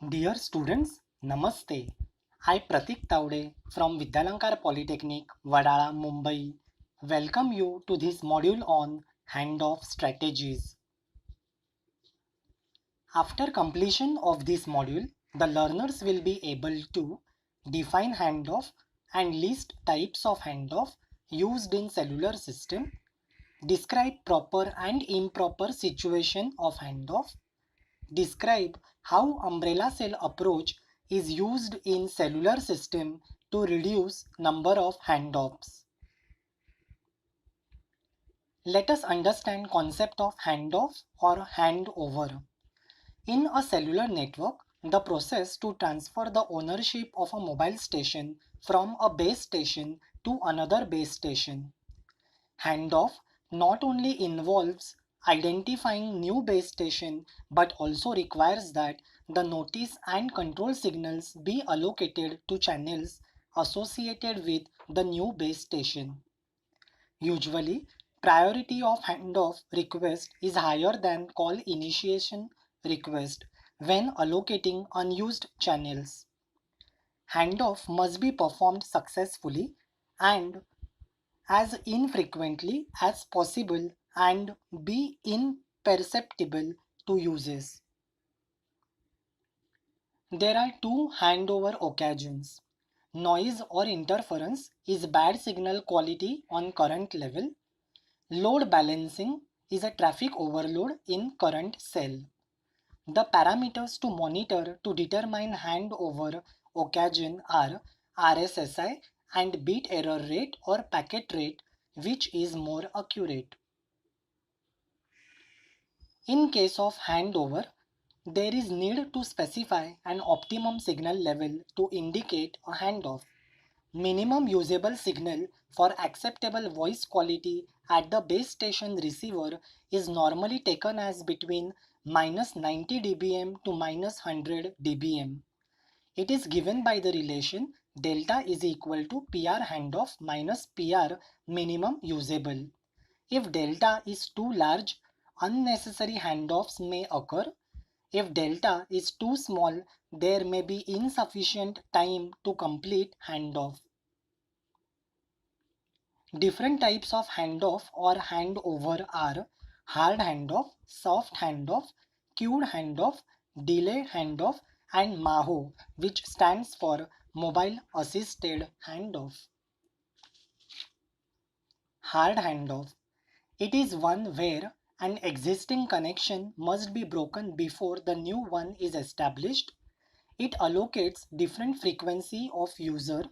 Dear students, Namaste. I Pratik Taude from Vidyalankar Polytechnic, Vadala, Mumbai. Welcome you to this module on handoff strategies. After completion of this module, the learners will be able to define handoff and list types of handoff used in cellular system, describe proper and improper situation of handoff, describe how umbrella cell approach is used in cellular system to reduce number of handoffs. Let us understand concept of handoff or handover. In a cellular network, the process to transfer the ownership of a mobile station from a base station to another base station. Handoff not only involves identifying new base station but also requires that the notice and control signals be allocated to channels associated with the new base station. Usually, priority of handoff request is higher than call initiation request when allocating unused channels. Handoff must be performed successfully and as infrequently as possible and be imperceptible to users. There are two handover occasions. Noise or interference is bad signal quality on current level. Load balancing is a traffic overload in current cell. The parameters to monitor to determine handover occasion are RSSI and bit error rate or packet rate, which is more accurate. In case of handover, there is need to specify an optimum signal level to indicate a handoff. Minimum usable signal for acceptable voice quality at the base station receiver is normally taken as between -90 dBm to -100 dBm. It is given by the relation delta is equal to PR handoff minus PR minimum usable. If delta is too large, unnecessary handoffs may occur. If delta is too small, there may be insufficient time to complete handoff. Different types of handoff or handover are hard handoff, soft handoff, queued handoff, delay handoff, and MAHO, which stands for Mobile Assisted Handoff. Hard handoff. It is one where an existing connection must be broken before the new one is established. It allocates different frequency of user.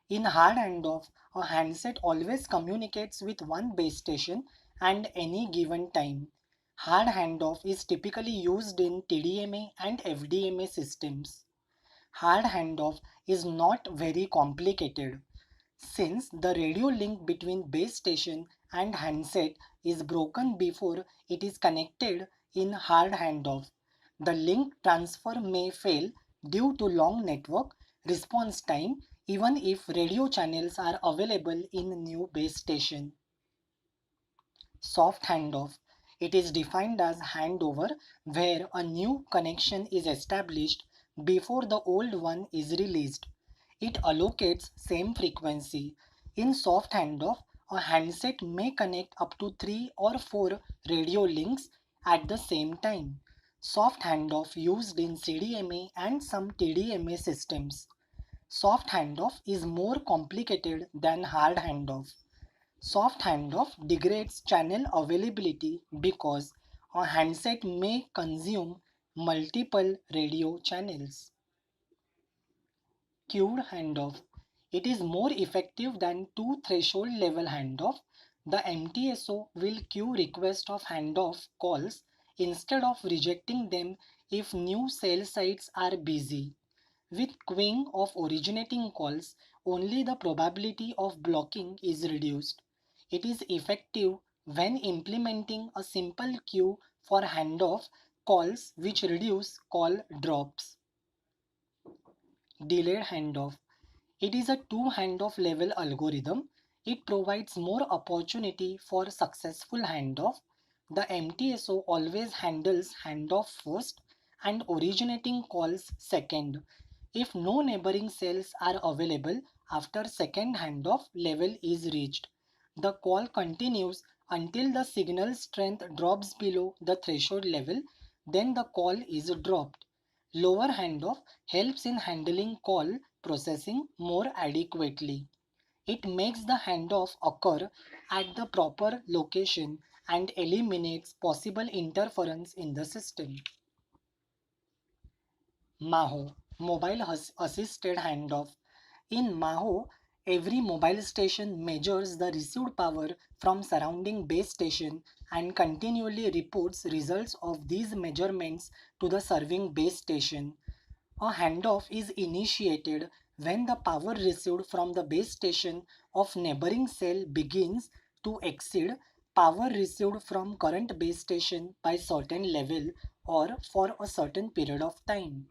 In hard handoff, a handset always communicates with one base station and any given time. Hard handoff is typically used in TDMA and FDMA systems. Hard handoff is not very complicated. Since the radio link between base station and handset is broken before it is connected in hard handoff, the link transfer may fail due to long network response time even if radio channels are available in new base station. Soft handoff. It is defined as handover where a new connection is established before the old one is released. It allocates same frequency. In soft handoff, a handset may connect up to 3 or 4 radio links at the same time. Soft handoff used in CDMA and some TDMA systems. Soft handoff is more complicated than hard handoff. Soft handoff degrades channel availability because a handset may consume multiple radio channels. Queued handoff. It is more effective than two threshold level handoff. The MTSO will queue request of handoff calls instead of rejecting them if new cell sites are busy. With queuing of originating calls, only the probability of blocking is reduced. It is effective when implementing a simple queue for handoff calls which reduce call drops. Delayed handoff. It is a two handoff level algorithm. It provides more opportunity for successful handoff. The MTSO always handles handoff first and originating calls second. If no neighboring cells are available after second handoff level is reached, the call continues until the signal strength drops below the threshold level, then the call is dropped. Lower handoff helps in handling call processing more adequately. It makes the handoff occur at the proper location and eliminates possible interference in the system. MAHO, Mobile Assisted Handoff. In MAHO, every mobile station measures the received power from surrounding base station and continually reports results of these measurements to the serving base station. A handoff is initiated when the power received from the base station of neighboring cell begins to exceed power received from current base station by certain level or for a certain period of time.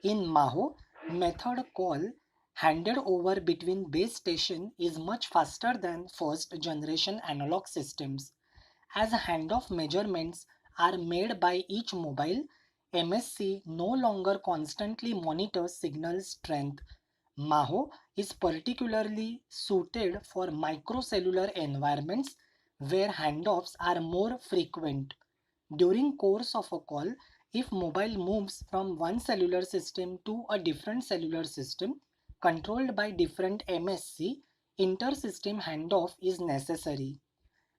In MAHO, method call handed over between base station is much faster than first generation analog systems. As handoff measurements are made by each mobile, MSC no longer constantly monitors signal strength. MAHO is particularly suited for microcellular environments where handoffs are more frequent. During course of a call, if mobile moves from one cellular system to a different cellular system controlled by different MSC, inter-system handoff is necessary.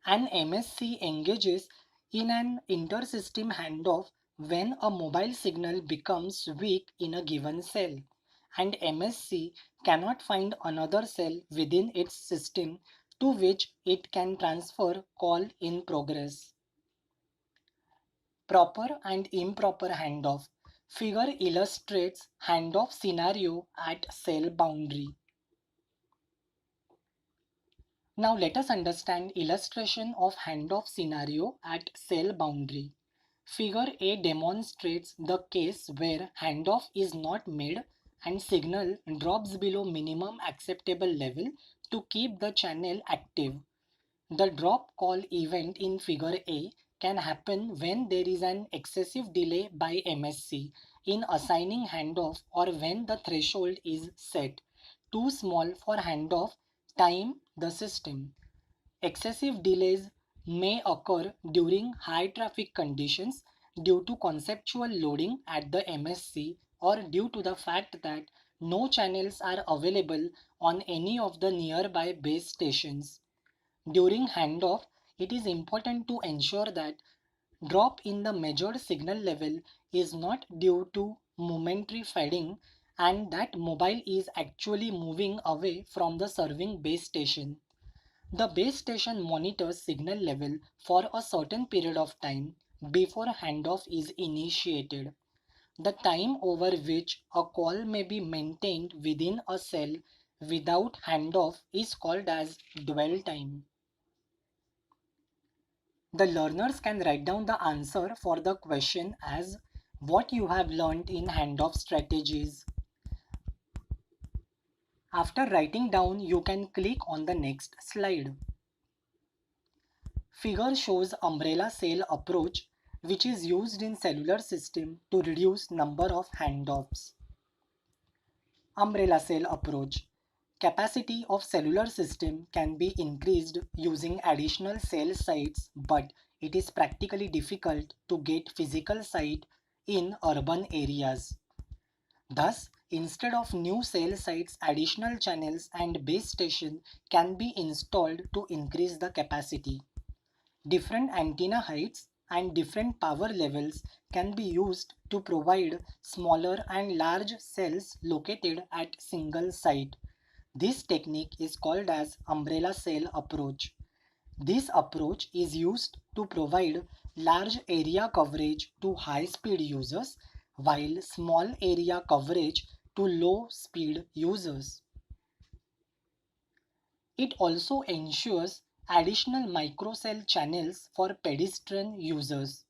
An MSC engages in an inter-system handoff when a mobile signal becomes weak in a given cell and MSC cannot find another cell within its system to which it can transfer call in progress. Proper and improper handoff. Figure illustrates handoff scenario at cell boundary. Now let us understand illustration of handoff scenario at cell boundary. Figure A demonstrates the case where handoff is not made and signal drops below minimum acceptable level to keep the channel active. The drop call event in figure A can happen when there is an excessive delay by MSC in assigning handoff or when the threshold is set too small for handoff time the system. Excessive delays may occur during high traffic conditions due to conceptual loading at the MSC or due to the fact that no channels are available on any of the nearby base stations. During handoff, it is important to ensure that drop in the measured signal level is not due to momentary fading and that mobile is actually moving away from the serving base station. The base station monitors signal level for a certain period of time before handoff is initiated. The time over which a call may be maintained within a cell without handoff is called as dwell time. The learners can write down the answer for the question as what you have learned in handoff strategies. After writing down, you can click on the next slide. Figure shows umbrella cell approach which is used in cellular system to reduce number of handoffs. Umbrella cell approach. Capacity of cellular system can be increased using additional cell sites, but it is practically difficult to get physical site in urban areas. Thus, instead of new cell sites, additional channels and base station can be installed to increase the capacity. Different antenna heights and different power levels can be used to provide smaller and large cells located at single site. This technique is called as umbrella cell approach. This approach is used to provide large area coverage to high-speed users while small area coverage to low-speed users. It also ensures additional microcell channels for pedestrian users.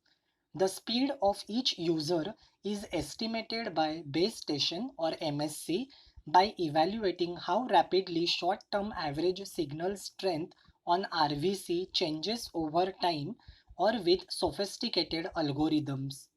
The speed of each user is estimated by base station or MSC by evaluating how rapidly short-term average signal strength on RVC changes over time or with sophisticated algorithms.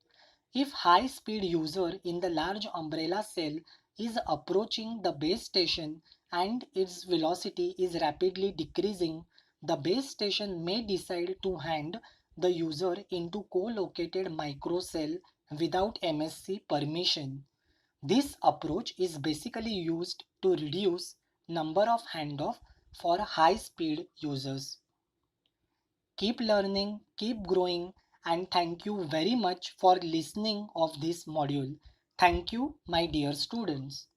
If high-speed user in the large umbrella cell is approaching the base station and its velocity is rapidly decreasing, the base station may decide to hand the user into co-located microcell without MSC permission. This approach is basically used to reduce number of handoff for high-speed users. Keep learning, keep growing, and thank you very much for listening of this module. Thank you, my dear students.